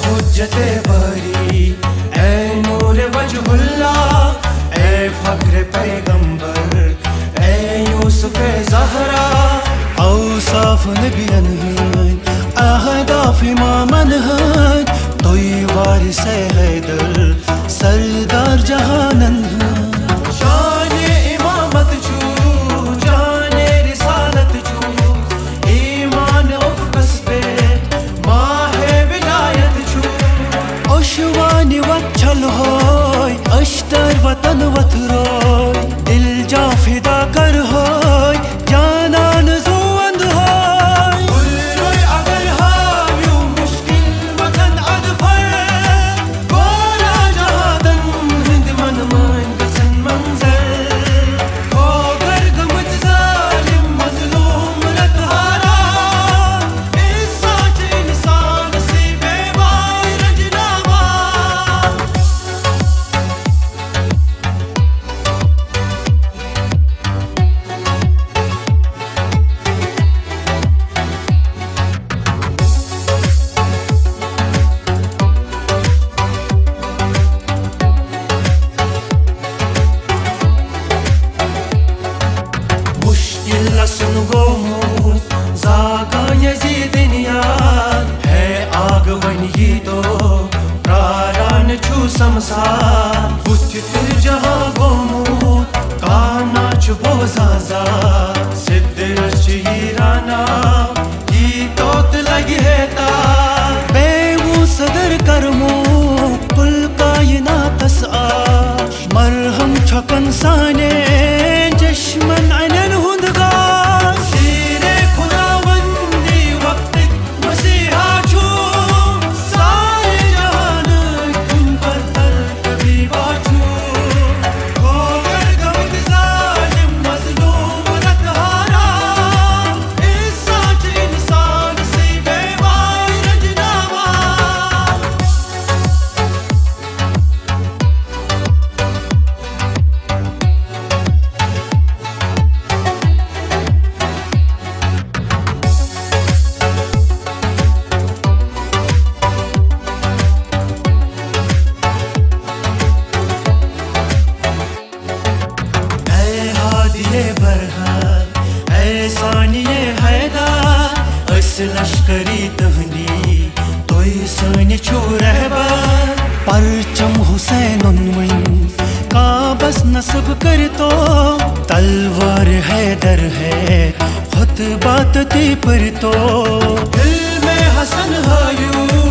हुज्जते बरी ए नूर वजहुल्ला, ए फख्र पैगंबर, ए यूसुफ ज़हरा। औसाफ नबियन हन अहदाफ इमामन हन, तोय वारिस हैदर सरदार जहानन हन। शान इमामत छू जाने रिसालत छू, ईमान उफ़क़स पे माहे विलायत छू। ओशवानी वच्छल होय अश्तर वतन वथरोय, दिल जा फिदा कर होय जानन जुवंद होय। गुलरोय अगर हाव्यू मुश्किल वतन अदफर, गोरा जहादन हिंद मन मान गसन मंजर। हो घर गमत जालिम मजलूम रतहारा, इंसान इंसान से बेवार रंजनावा। लसन गोमूत जागा यजीदिन याद है, आग वनी तो प्रारान छू समसार। बुथ फिर जहाँ गोमूत काना छुपो जाजा, सिद्ध रच हीराना की तोत लगी है तार। बेवू सदर करमो कुल कायनात आश, मरहम छकन साने चश्मन अनन हुंदगा। सीरे खुदावंदी वक्त मसीहा छू, सारे जहान तुम पर तर कभी बाछू। होकर गमत जालिम मजलूम रतहारा, इंसान से बेवार रंजनावा। सानिये हैदर अस लश्करी तहनी तोय सन छू रहबर। परचम हुसैन उनमन का बस नसब कर तो, तलवार हैदर है खुद बात ती पर तो। दिल में हसन हायू